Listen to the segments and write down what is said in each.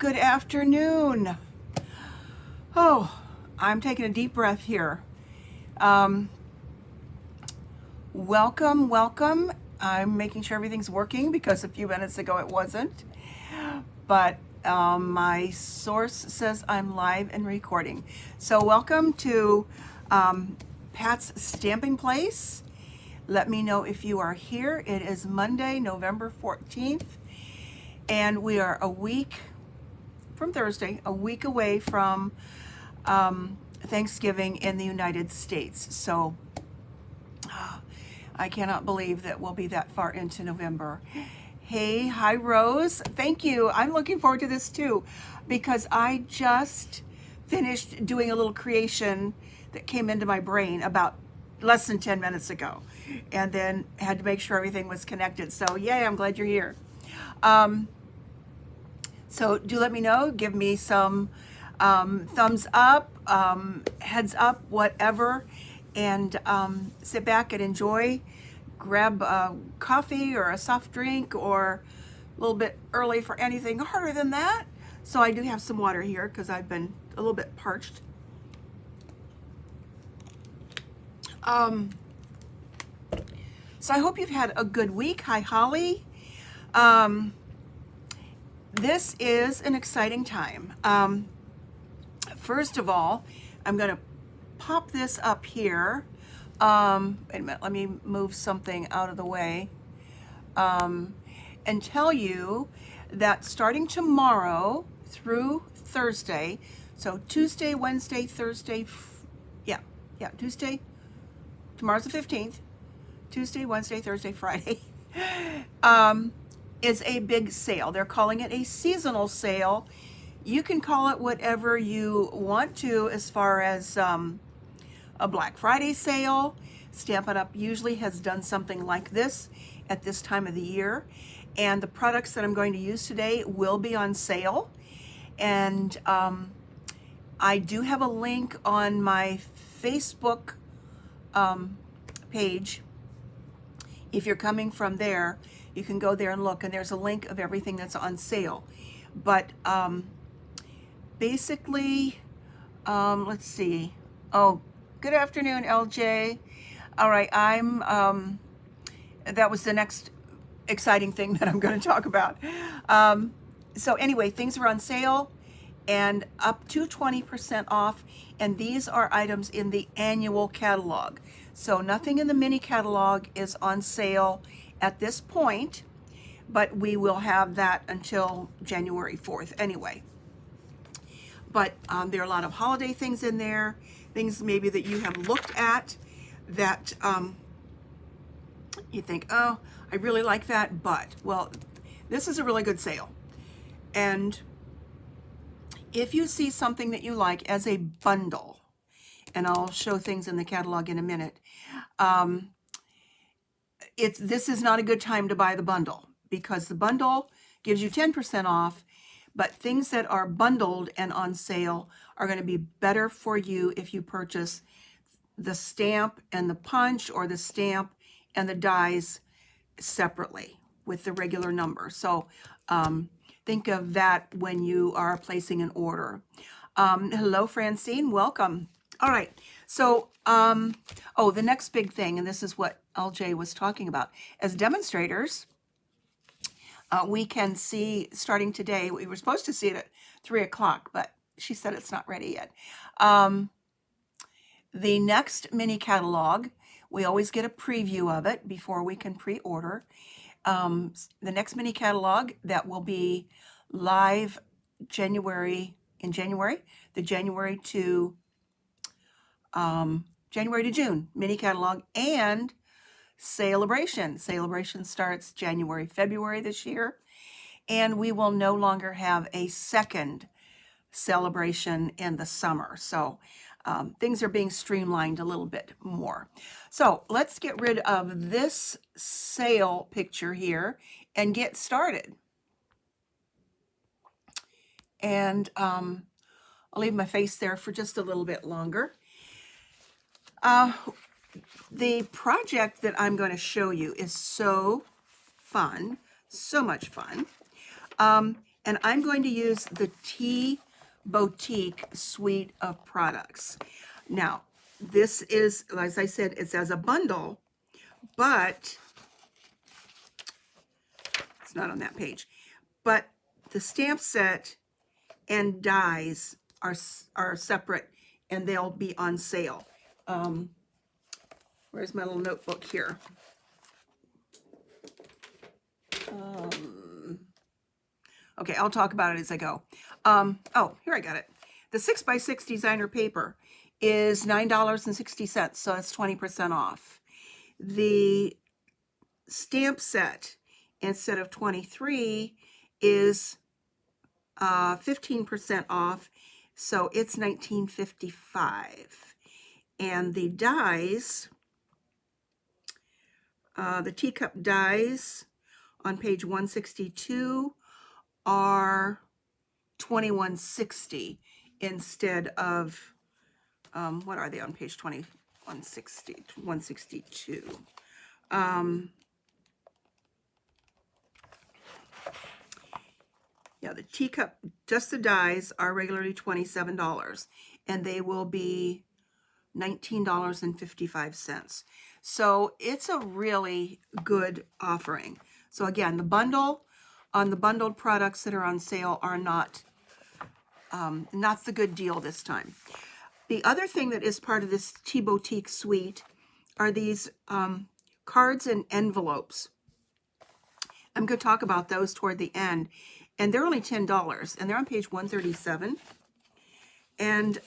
Good afternoon. Oh, I'm taking a deep breath here. Um, welcome. I'm making sure everything's working because a few minutes ago it wasn't. But my source says I'm live and recording. So welcome to Pat's Stamping Place. Let me know if you are here. It is Monday, November 14th, and we are a week from Thursday, a week away from Thanksgiving in the United States. So I cannot believe that we'll be that far into November. Hey, hi Rose. Thank you. I'm looking forward to this too because I just finished doing a little creation that came into my brain about less than 10 minutes ago, and then had to make sure everything was connected. So yay, I'm glad you're here. So do let me know, give me some thumbs up, heads up, whatever, and sit back and enjoy. Grab a coffee or a soft drink, or a little bit early for anything harder than that. So I do have some water here because I've been a little bit parched. So I hope you've had a good week. Hi, Holly. This is an exciting time. First of all, I'm going to pop this up here. Wait a minute, let me move something out of the way. And tell you that starting tomorrow through Thursday, so Tuesday, Wednesday, Thursday, Tuesday, tomorrow's the 15th, Tuesday, Wednesday, Thursday, Friday, is a big sale. They're calling it a seasonal sale. You can call it whatever you want to as far as a Black Friday sale. Stampin' Up! Usually has done something like this at this time of the year. And the products that I'm going to use today will be on sale. And I do have a link on my Facebook page. If you're coming from there, you can go there and look, and there's a link of everything that's on sale. But basically, let's see. Oh, good afternoon, LJ. All right, that was the next exciting thing that I'm going to talk about. So anyway, things are on sale and up to 20% off, and these are items in the annual catalog. So nothing in the mini catalog is on sale at this point, but we will have that until January 4th anyway. But there are a lot of holiday things in there, things maybe that you have looked at that you think, oh, I really like that, but, well, this is a really good sale. And if you see something that you like as a bundle, and I'll show things in the catalog in a minute, this is not a good time to buy the bundle, because the bundle gives you 10% off, but things that are bundled and on sale are going to be better for you if you purchase the stamp and the punch, or the stamp and the dies separately with the regular number. So think of that when you are placing an order. Hello, Francine, welcome. All right, so the next big thing, and this is what LJ was talking about, as demonstrators, we can see starting today. We were supposed to see it at 3 o'clock, but she said it's not ready yet. The next mini catalog, we always get a preview of it before we can pre-order. The next mini catalog that will be live the January to June mini catalog, and Celebration. Celebration starts January, February this year, and we will no longer have a second celebration in the summer. So things are being streamlined a little bit more. So let's get rid of this sale picture here and get started. And I'll leave my face there for just a little bit longer. The project that I'm going to show you is so fun, so much fun. And I'm going to use the Tea Boutique suite of products. Now, this is, as I said, it's as a bundle, but it's not on that page. But the stamp set and dies are separate, and they'll be on sale. Where's my little notebook here? Okay, I'll talk about it as I go. Oh, here I got it. The 6x6 designer paper is $9.60, so that's 20% off. The stamp set, instead of 23, is 15% off, so it's $19.55. And the dies, the teacup dies on page 162 are $21.60 instead of, what are they on page 162? Yeah, the teacup, just the dies, are regularly $27, and they will be $19.55. So it's a really good offering. So again, the bundle, on the bundled products that are on sale are not the good deal this time. The other thing that is part of this Tea Boutique suite are these cards and envelopes. I'm going to talk about those toward the end. And they're only $10, and they're on page 137. And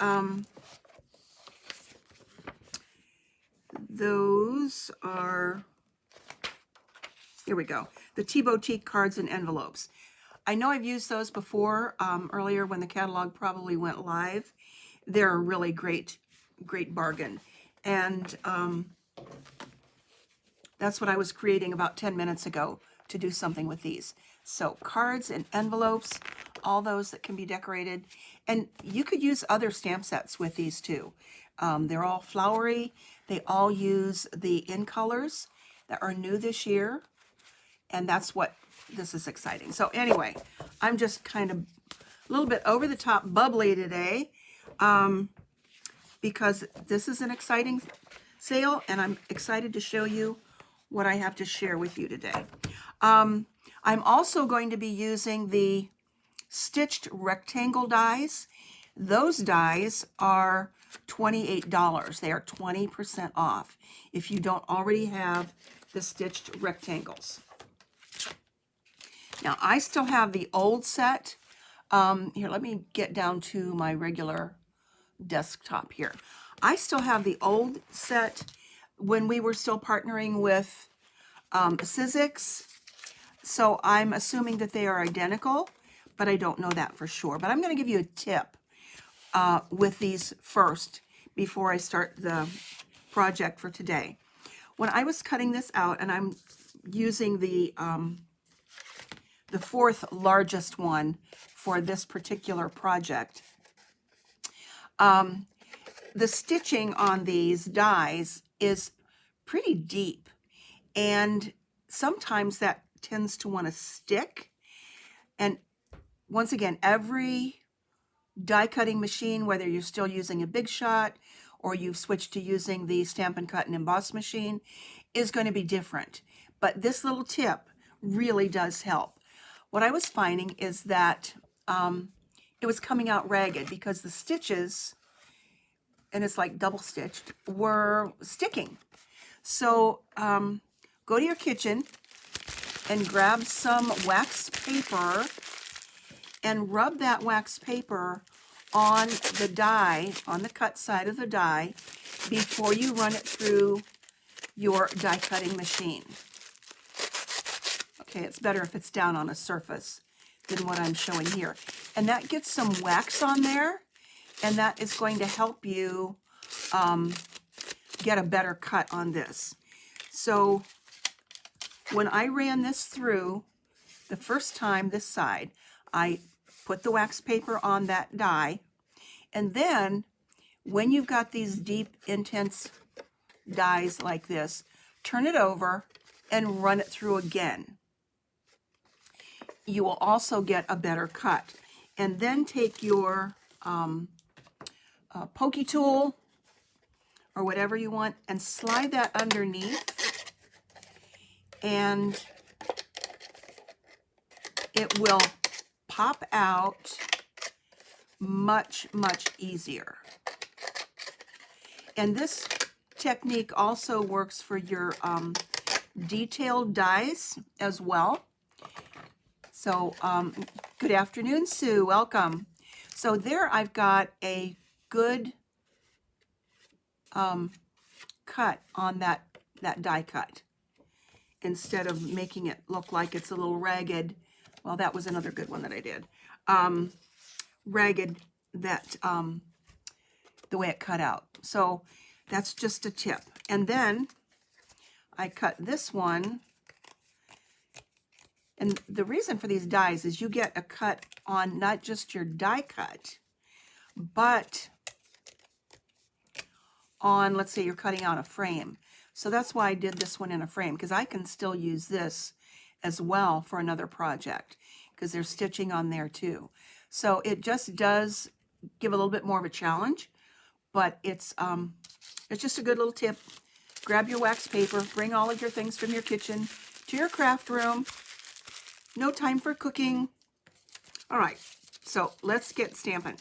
those are, here we go, the Tea Boutique cards and envelopes. I know I've used those before, earlier when the catalog probably went live. They're a really great bargain. And that's what I was creating about 10 minutes ago to do something with these. So cards and envelopes, all those that can be decorated. And you could use other stamp sets with these too. They're all flowery. They all use the in colors that are new this year. And that's what this is exciting. So anyway, I'm just kind of a little bit over the top bubbly today because this is an exciting sale, and I'm excited to show you what I have to share with you today. I'm also going to be using the stitched rectangle dies. Those dies are $28. They are 20% off if you don't already have the stitched rectangles. Now, I still have the old set. Here, let me get down to my regular desktop here. I still have the old set when we were still partnering with Sizzix. So I'm assuming that they are identical, but I don't know that for sure. But I'm going to give you a tip with these first before I start the project for today. When I was cutting this out, and I'm using the fourth largest one for this particular project, the stitching on these dies is pretty deep, and sometimes that tends to want to stick. And once again, every die cutting machine, whether you're still using a Big Shot or you've switched to using the Stampin' Cut and Emboss machine, is going to be different. But this little tip really does help. What I was finding is that it was coming out ragged because the stitches, and it's like double stitched, were sticking. So go to your kitchen and grab some wax paper and rub that wax paper on the die, on the cut side of the die, before you run it through your die cutting machine. Okay, it's better if it's down on a surface than what I'm showing here. And that gets some wax on there, and that is going to help you get a better cut on this. So when I ran this through the first time, this side, I put the wax paper on that die, and then when you've got these deep, intense dies like this, turn it over and run it through again. you will also get a better cut. And then take your pokey tool or whatever you want and slide that underneath, and it will pop out much, much easier. And this technique also works for your detailed dies as well. So good afternoon, Sue, welcome. So there I've got a good cut on that die cut, instead of making it look like it's a little ragged. Well, that was another good one that I did. Ragged, that the way it cut out. So that's just a tip. And then I cut this one. And the reason for these dies is you get a cut on not just your die cut, but on, let's say you're cutting out a frame. So that's why I did this one in a frame, because I can still use this as well for another project, because there's stitching on there too. So it just does give a little bit more of a challenge, but it's just a good little tip. Grab your wax paper, bring all of your things from your kitchen to your craft room. No time for cooking. All right, so let's get stamping.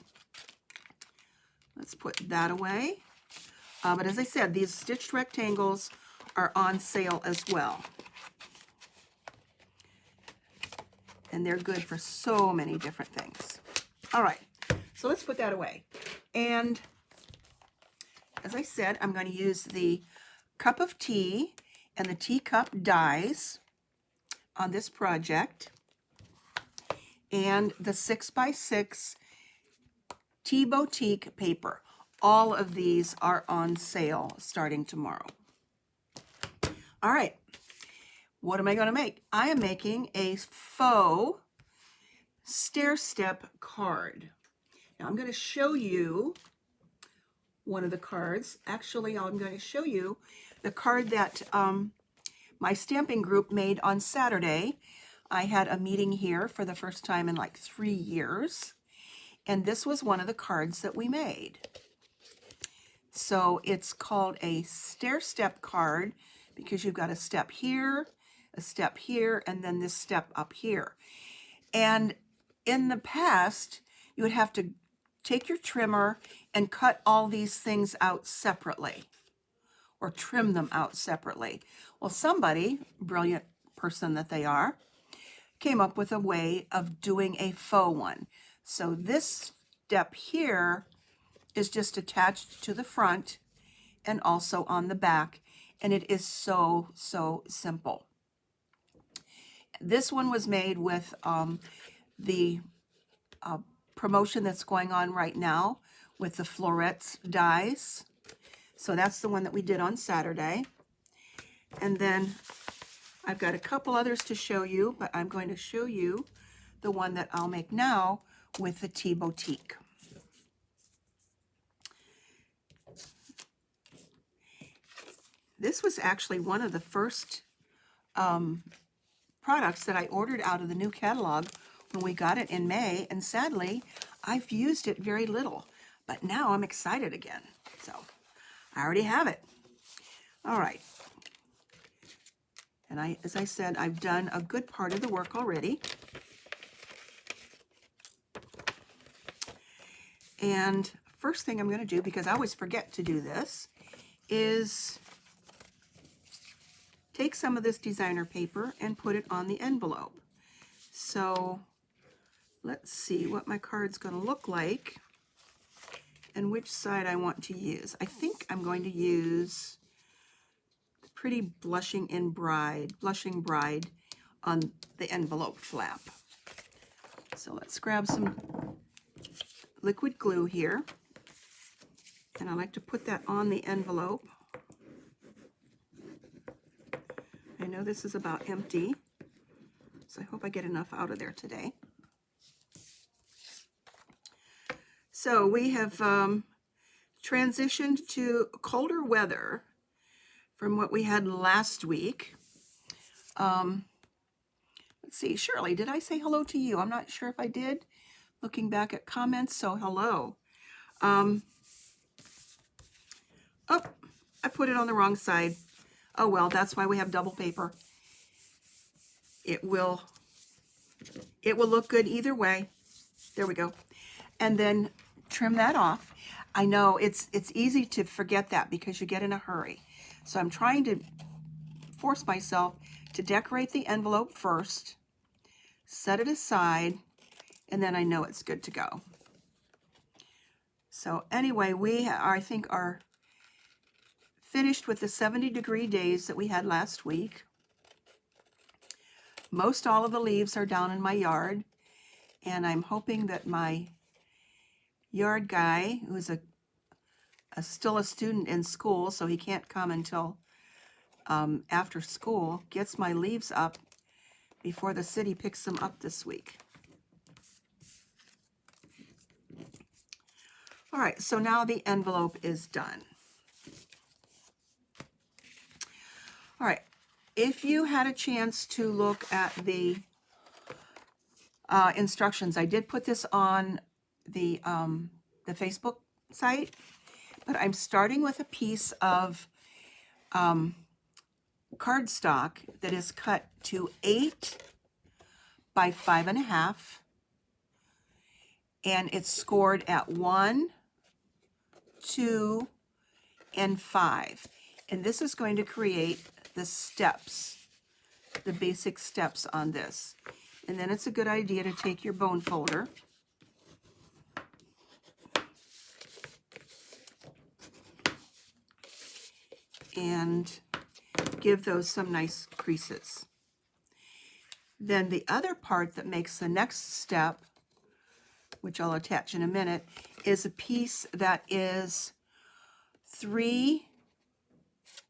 Let's put that away. But as I said, these stitched rectangles are on sale as well. And they're good for so many different things. All right, so let's put that away. And as I said, I'm going to use the cup of tea and the teacup dies on this project, and the 6x6 Tea Boutique paper. All of these are on sale starting tomorrow. All right, what am I going to make? I am making a faux stair step card. Now I'm going to show you one of the cards. Actually, I'm going to show you the card that my stamping group made on Saturday. I had a meeting here for the first time in like 3 years, and this was one of the cards that we made. So it's called a stair step card because you've got a step here, and then this step up here. And in the past, you would have to take your trimmer and cut all these things out separately, or trim them out separately. Well, somebody, brilliant person that they are, came up with a way of doing a faux one. So this step here is just attached to the front and also on the back, and it is so, so simple. This one was made with the promotion that's going on right now with the florets dies. So that's the one that we did on Saturday. And then I've got a couple others to show you, but I'm going to show you the one that I'll make now with the Tea Boutique. This was actually one of the first products that I ordered out of the new catalog when we got it in May, and sadly, I've used it very little, but now I'm excited again. So I already have it. All right. And as I said, I've done a good part of the work already. And first thing I'm going to do, because I always forget to do this, is take some of this designer paper and put it on the envelope. So let's see what my card's going to look like and which side I want to use. I think I'm going to use the pretty Blushing Bride on the envelope flap. So let's grab some liquid glue here, and I like to put that on the envelope. I know this is about empty, so I hope I get enough out of there today. So we have transitioned to colder weather from what we had last week. Let's see, Shirley, did I say hello to you? I'm not sure if I did. Looking back at comments, so hello. Oh, I put it on the wrong side. Oh well, that's why we have double paper. It will look good either way. There we go. And then trim that off. I know it's easy to forget that because you get in a hurry. So I'm trying to force myself to decorate the envelope first, set it aside, and then I know it's good to go. So anyway, we I think are finished with the 70-degree days that we had last week. Most all of the leaves are down in my yard, and I'm hoping that my yard guy, who's still a student in school, so he can't come until after school, gets my leaves up before the city picks them up this week. All right, so now the envelope is done. All right, if you had a chance to look at the instructions, I did put this on the Facebook site, but I'm starting with a piece of cardstock that is cut to 8 by 5.5, and it's scored at 1, 2, and 5. And this is going to create the steps, the basic steps on this. And then it's a good idea to take your bone folder and give those some nice creases. Then the other part that makes the next step, which I'll attach in a minute, is a piece that is 3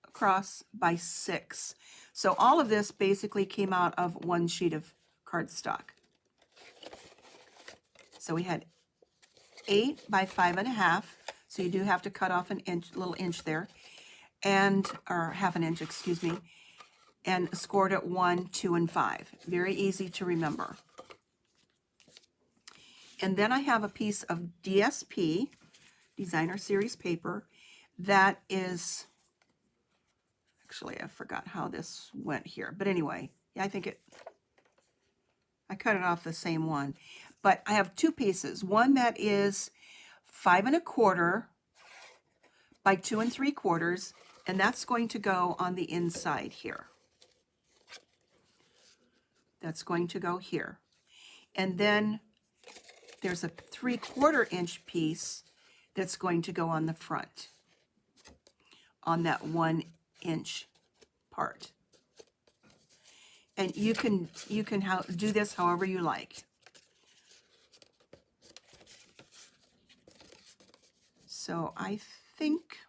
across by 6. So all of this basically came out of one sheet of cardstock. So we had 8 by 5.5. So you do have to cut off an inch, little inch there, and or half an inch, excuse me, and scored at 1, 2, and 5. Very easy to remember. And then I have a piece of DSP, Designer Series paper, that is, actually I forgot how this went here, but anyway, yeah, I cut it off the same one. But I have 2 pieces. One that is 5 1/4 by 2 3/4, and that's going to go on the inside here. That's going to go here. And then there's a 3/4 inch piece that's going to go on the front, on that 1 inch part. And you can do this however you like. So I think,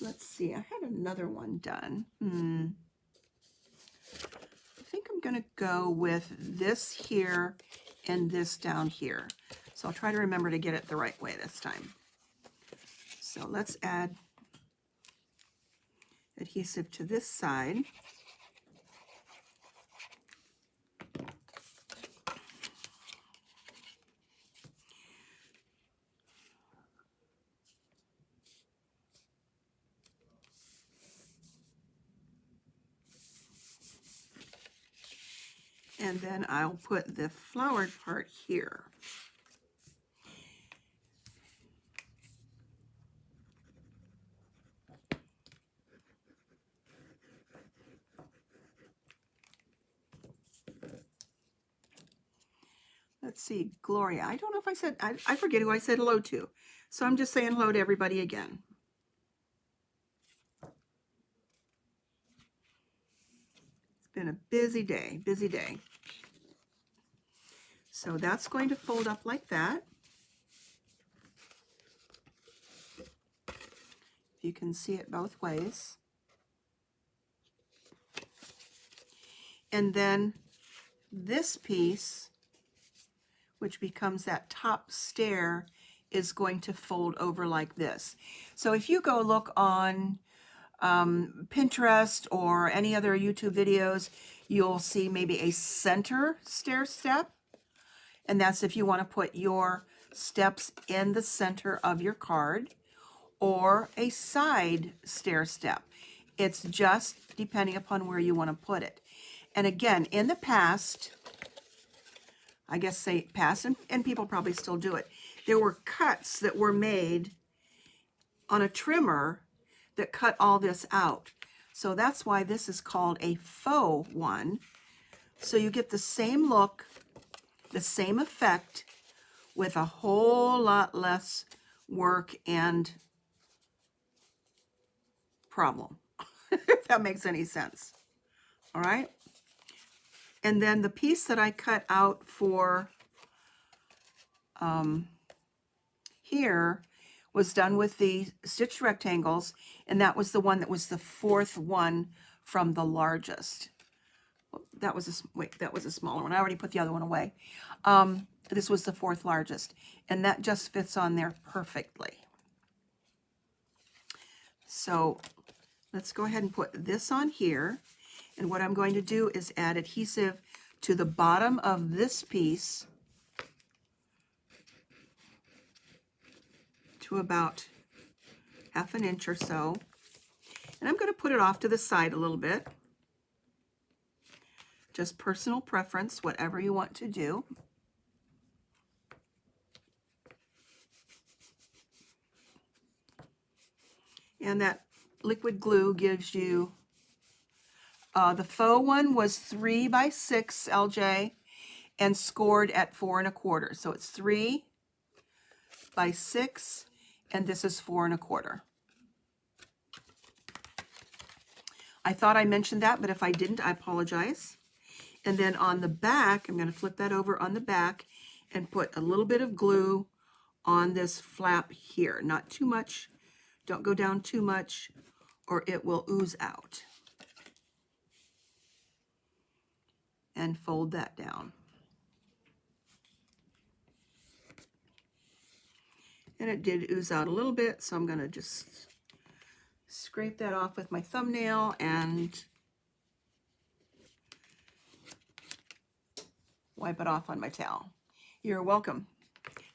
let's see, I had another one done. I think I'm going to go with this here and this down here. So I'll try to remember to get it the right way this time. So let's add adhesive to this side. And then I'll put the flowered part here. Let's see, Gloria. I don't know if I said, I forget who I said hello to. So I'm just saying hello to everybody again. It's been a busy day, busy day. So that's going to fold up like that. You can see it both ways. And then this piece, which becomes that top stair, is going to fold over like this. So if you go look on Pinterest or any other YouTube videos, you'll see maybe a center stair step, and that's if you want to put your steps in the center of your card, or a side stair step. It's just depending upon where you want to put it. And again, in the past, I guess say past, and people probably still do it, there were cuts that were made on a trimmer that cut all this out. So that's why this is called a faux one. So you get the same look, the same effect, with a whole lot less work and problem, if that makes any sense. All right. And then the piece that I cut out for here was done with the stitched rectangles, and that was the one that was the fourth one from the largest. That was a smaller one. I already put the other one away. This was the fourth largest, and that just fits on there perfectly. So let's go ahead and put this on here. And what I'm going to do is add adhesive to the bottom of this piece to about 1/2 inch or so. And I'm going to put it off to the side a little bit. Just personal preference, whatever you want to do. And that liquid glue gives you, the faux one was 3 by 6 LJ and scored at 4 1/4. So it's 3 by 6, and this is 4 1/4. I thought I mentioned that, but if I didn't, I apologize. And then on the back, I'm going to flip that over on the back and put a little bit of glue on this flap here. Not too much. Don't go down too much, or it will ooze out. And fold that down. And it did ooze out a little bit, so I'm going to just scrape that off with my thumbnail and wipe it off on my towel. You're welcome.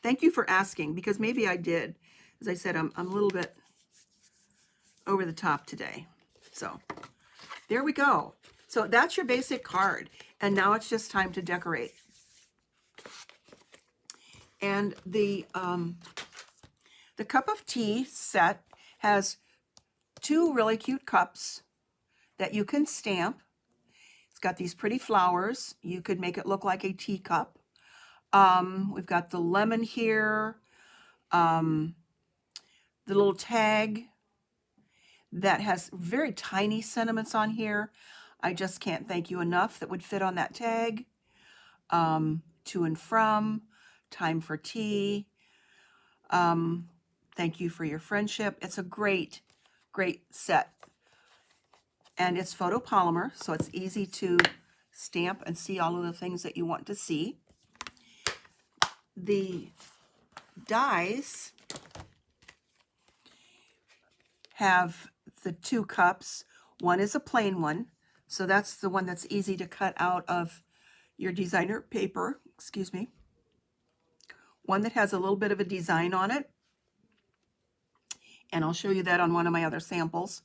Thank you for asking, because maybe I did. As I said, I'm a little bit over the top today. So there we go. So that's your basic card. And now it's just time to decorate. And the cup of tea set has 2 really cute cups that you can stamp. It's got these pretty flowers. You could make it look like a teacup. We've got the lemon here, the little tag that has very tiny sentiments on here. I just can't thank you enough that would fit on that tag. To and from, time for tea. Thank you for your friendship. It's a great, great set. And it's photopolymer, so it's easy to stamp and see all of the things that you want to see. The dies have the 2 cups. One is a plain one, so that's the one that's easy to cut out of your designer paper, excuse me. One that has a little bit of a design on it, and I'll show you that on one of my other samples.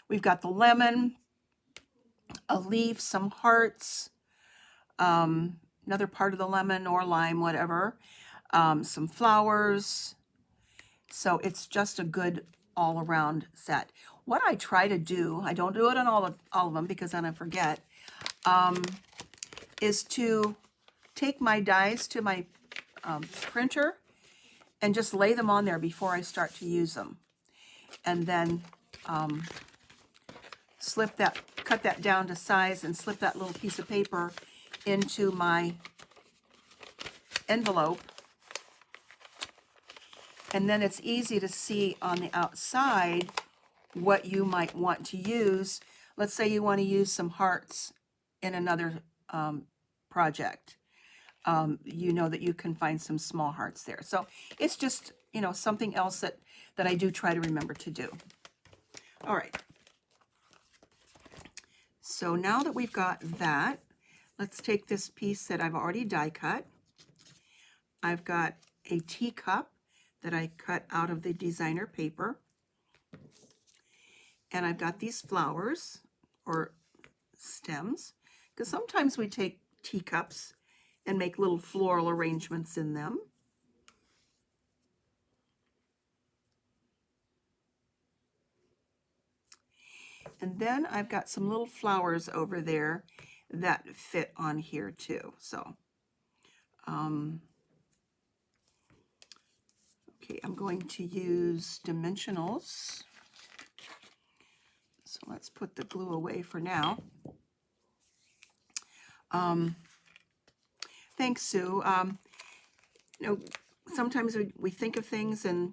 We've got the lemon, a leaf, some hearts, another part of the lemon or lime, whatever, some flowers. So it's just a good all-around set. What I try to do, I don't do it on all of them because then I forget, is to take my dies to my printer and just lay them on there before I start to use them. And then cut that down to size and slip that little piece of paper into my envelope. And then it's easy to see on the outside what you might want to use. Let's say you want to use some hearts in another project. You know that you can find some small hearts there. So it's just, you know, something else that I do try to remember to do. All right. So now that we've got that, let's take this piece that I've already die cut. I've got a teacup that I cut out of the designer paper. And I've got these flowers or stems, because sometimes we take teacups and make little floral arrangements in them. And then I've got some little flowers over there that fit on here too. So, okay, I'm going to use dimensionals. So let's put the glue away for now. Thanks, Sue. You know, sometimes we think of things and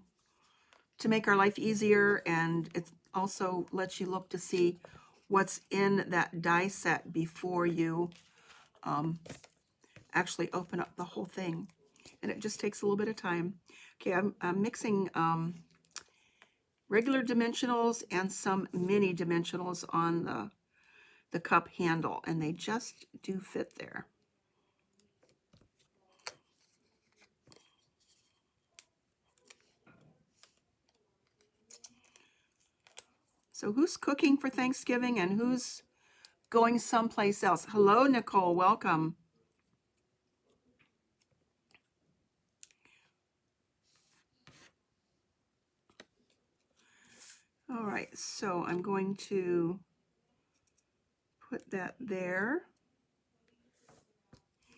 to make our life easier, and it also lets you look to see what's in that die set before you actually open up the whole thing. And it just takes a little bit of time. Okay, I'm mixing regular dimensionals and some mini dimensionals on the cup handle, and they just do fit there. So who's cooking for Thanksgiving and who's going someplace else? Hello, Nicole, welcome. All right, so I'm going to put that there.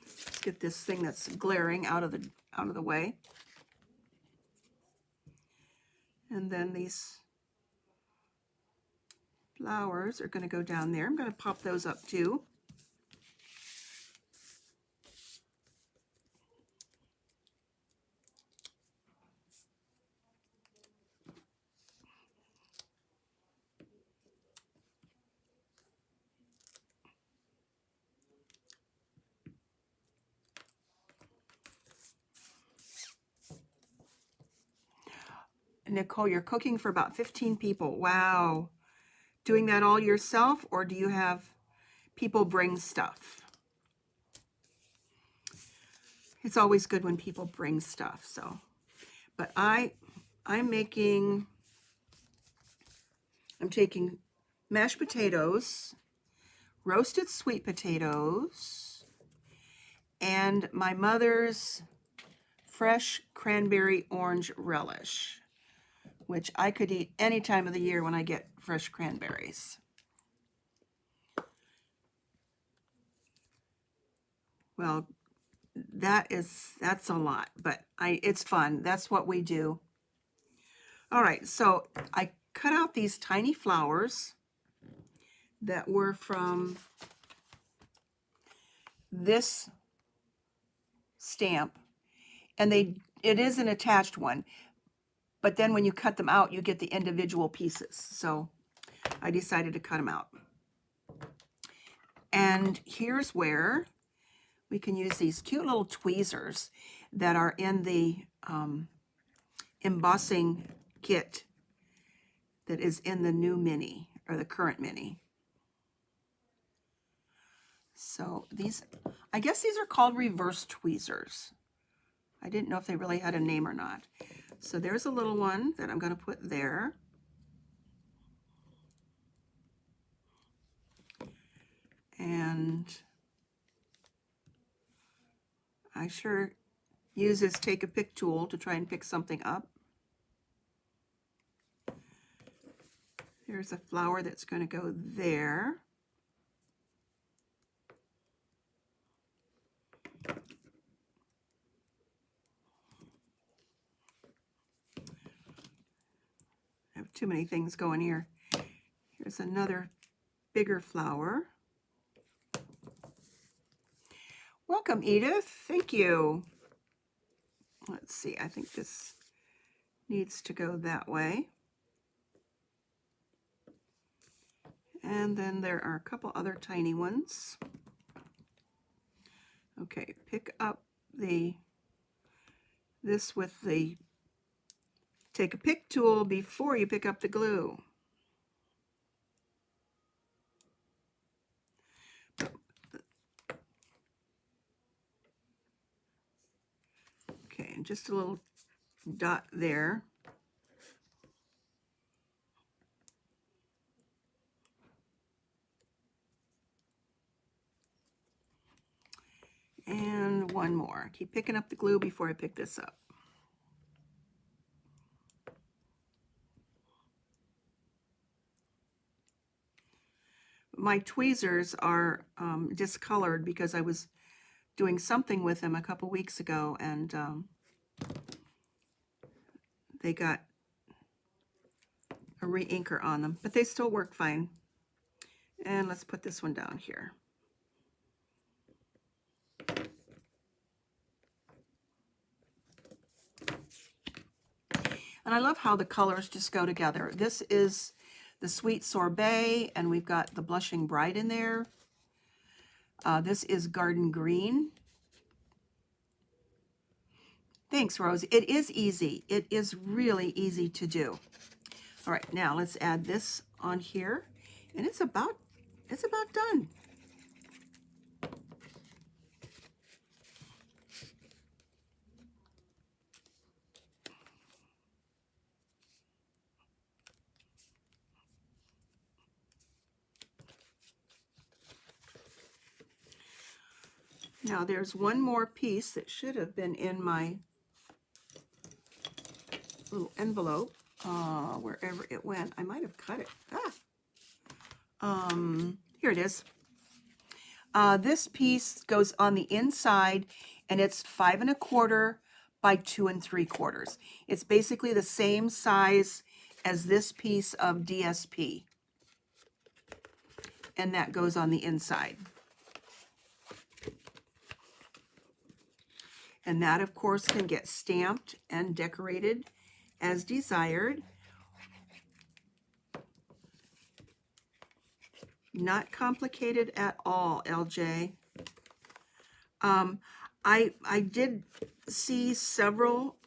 Let's get this thing that's glaring out of the way. And then these flowers are going to go down there. I'm going to pop those up too. Nicole, you're cooking for about 15 people. Wow. Doing that all yourself, or do you have people bring stuff? It's always good when people bring stuff. So, but I'm taking mashed potatoes, roasted sweet potatoes, and my mother's fresh cranberry orange relish, which I could eat any time of the year when I get fresh cranberries. Well, that's a lot, but it's fun. That's what we do. All right, so I cut out these tiny flowers that were from this stamp, and it is an attached one, but then when you cut them out, you get the individual pieces. So I decided to cut them out. And here's where we can use these cute little tweezers that are in the embossing kit that is in the new mini, or the current mini. So these, I guess these are called reverse tweezers. I didn't know if they really had a name or not. So there's a little one that I'm going to put there. And I sure use this take a pick tool to try and pick something up. There's a flower that's going to go there. I have too many things going here. Here's another bigger flower. Welcome, Edith. Thank you. Let's see. I think this needs to go that way. And then there are a couple other tiny ones. Okay, pick up this with the take a pick tool before you pick up the glue. Okay, and just a little dot there. And one more. Keep picking up the glue before I pick this up. My tweezers are discolored because I was doing something with them a couple weeks ago, and they got a re-inker on them, but they still work fine. And let's put this one down here. And I love how the colors just go together. This is the Sweet Sorbet, and we've got the Blushing Bride in there. This is Garden Green. Thanks, Rose. It is easy. It is really easy to do. All right, now let's add this on here, and it's about done. Now there's one more piece that should have been in my little envelope, wherever it went. I might have cut it. Here it is. This piece goes on the inside, and it's 5 1/4 by 2 3/4. It's basically the same size as this piece of DSP, and that goes on the inside. And that, of course, can get stamped and decorated as desired. Not complicated at all, LJ. I did see several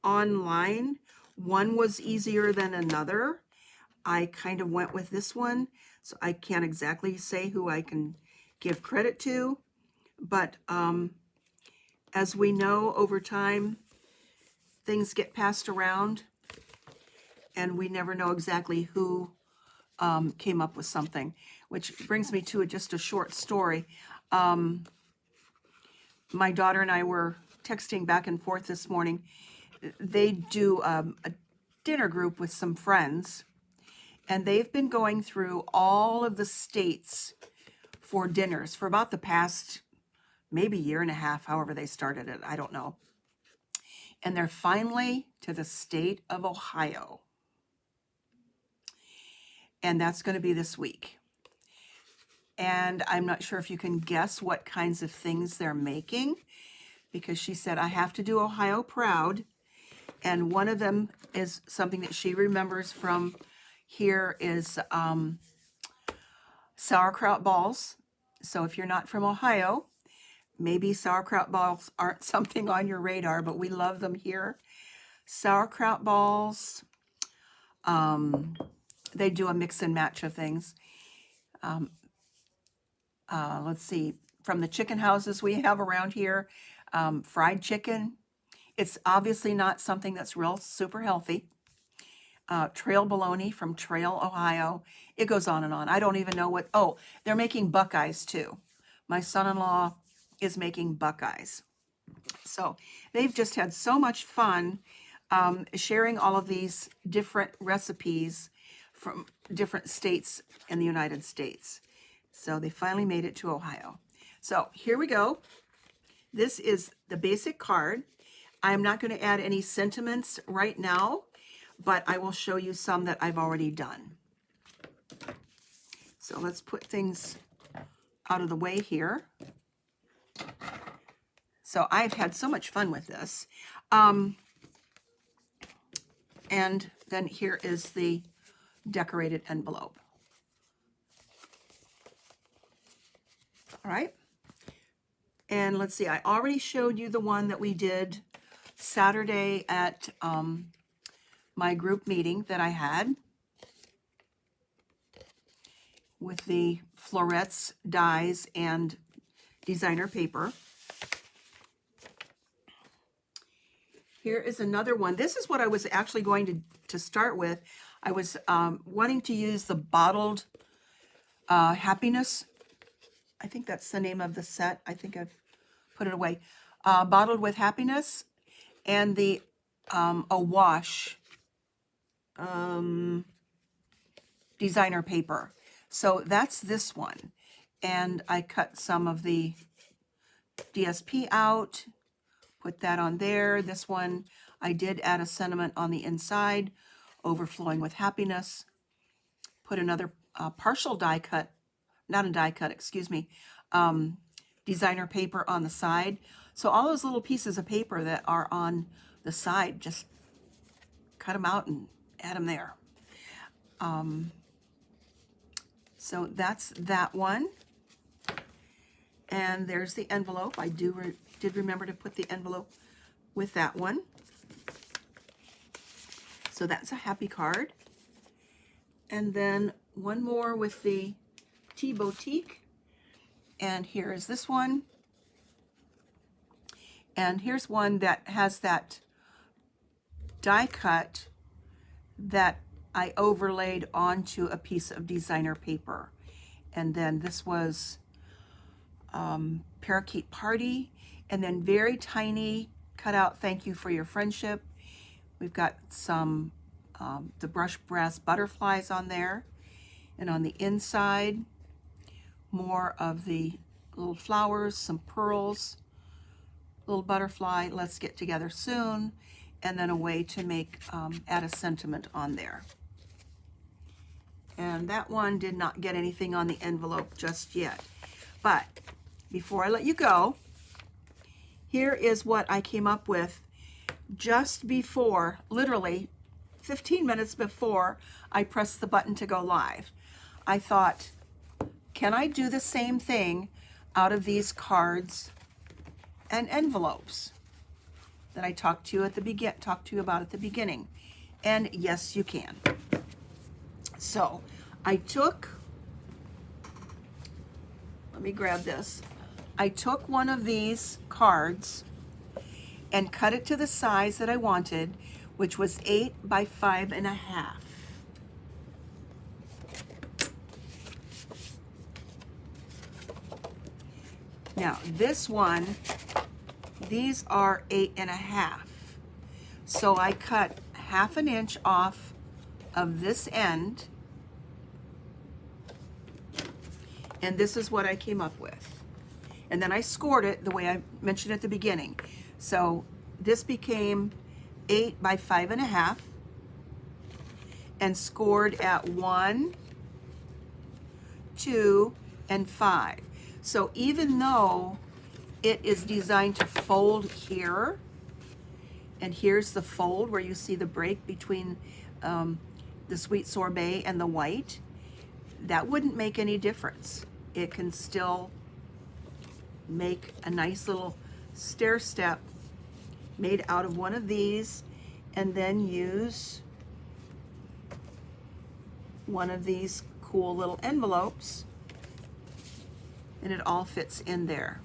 online. One was easier than another. I kind of went with this one, so I can't exactly say who I can give credit to, but as we know, over time, things get passed around, and we never know exactly who came up with something, which brings me to just a short story. My daughter and I were texting back and forth this morning. They do a dinner group with some friends, and they've been going through all of the states for dinners for about the past maybe year and a half, however they started it, I don't know. And they're finally to the state of Ohio. And that's going to be this week. And I'm not sure if you can guess what kinds of things they're making, because she said, I have to do Ohio proud. And one of them is something that she remembers from here is sauerkraut balls. So if you're not from Ohio, maybe sauerkraut balls aren't something on your radar, but we love them here. Sauerkraut balls. They do a mix and match of things. Let's see, from the chicken houses we have around here, fried chicken. It's obviously not something that's real super healthy. Trail bologna from Trail, Ohio. It goes on and on. I don't even know what, oh, they're making Buckeyes too. My son-in-law is making Buckeyes. So they've just had so much fun sharing all of these different recipes from different states in the United States. So they finally made it to Ohio. So here we go. This is the basic card. I'm not going to add any sentiments right now, but I will show you some that I've already done. So let's put things out of the way here. So I've had so much fun with this. And then here is the decorated envelope. All right. And let's see, I already showed you the one that we did Saturday at my group meeting that I had with the florets, dies, and designer paper. Here is another one. This is what I was actually going to start with. I was wanting to use the bottled happiness. I think that's the name of the set. I think I've put it away. Bottled with happiness, and the awash designer paper. So that's this one. And I cut some of the DSP out, put that on there. This one, I did add a sentiment on the inside, overflowing with happiness. Put another partial die cut, not a die cut, excuse me, designer paper on the side. So all those little pieces of paper that are on the side, just cut them out and add them there. So that's that one. And there's the envelope. I did remember to put the envelope with that one. So that's a happy card. And then one more with the Tea Boutique. And here is this one. And here's one that has that die cut that I overlaid onto a piece of designer paper. And then this was Parakeet Party, and then very tiny cutout thank you for your friendship. We've got some the brushed brass butterflies on there, and on the inside more of the little flowers, some pearls, little butterfly, let's get together soon, and then a way to make add a sentiment on there. And that one did not get anything on the envelope just yet. But before I let you go, here is what I came up with just before, literally 15 minutes before I pressed the button to go live. I thought, can I do the same thing out of these cards and envelopes that I talked to you about at the beginning? And yes, you can. So I took, let me grab this. I took one of these cards and cut it to the size that I wanted, which was 8 by 5.5. Now this one, these are 8.5. So I cut 1/2 inch off of this end, and this is what I came up with. And then I scored it the way I mentioned at the beginning. So this became 8 by 5.5 and scored at 1, 2, and 5. So even though it is designed to fold here, and here's the fold where you see the break between the sweet sorbet and the white, that wouldn't make any difference. It can still make a nice little stair step made out of one of these, and then use one of these cool little envelopes, and it all fits in there.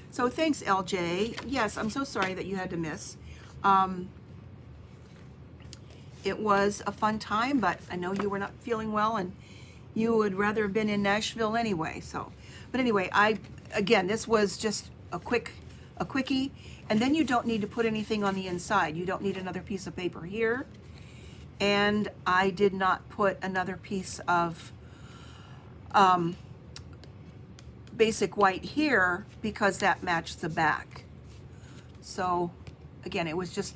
So thanks, LJ. Yes, I'm so sorry that you had to miss. It was a fun time, but I know you were not feeling well, and you would rather have been in Nashville anyway. So, but anyway, again, this was just a quickie, and then you don't need to put anything on the inside. You don't need another piece of paper here, and I did not put another piece of basic white here because that matched the back. So again, it was just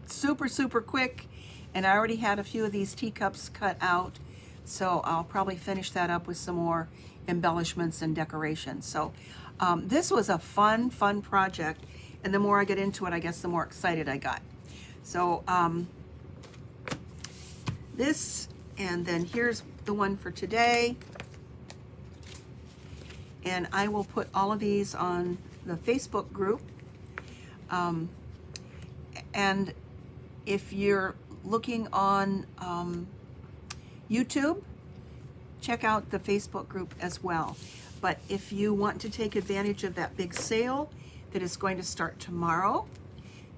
super quick, and I already had a few of these teacups cut out, so I'll probably finish that up with some more embellishments and decorations. So this was a fun project, and the more I get into it, I guess the more excited I got. So this, and then here's the one for today, and I will put all of these on the Facebook group. And if you're looking on YouTube, check out the Facebook group as well. But if you want to take advantage of that big sale that is going to start tomorrow,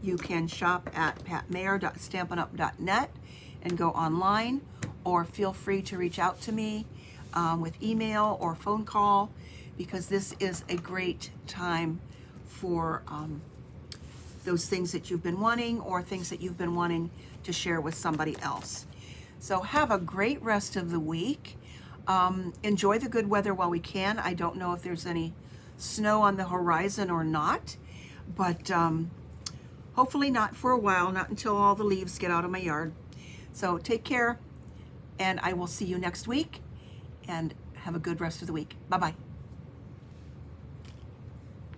You can shop at patmayer.stampinup.net and go online, or feel free to reach out to me with email or phone call, because this is a great time for those things that you've been wanting, or things that you've been wanting to share with somebody else. So have a great rest of the week. Enjoy the good weather while we can. I don't know if there's any snow on the horizon or not, but hopefully not for a while, not until all the leaves get out of my yard. So take care, and I will see you next week, and have a good rest of the week. Bye-bye.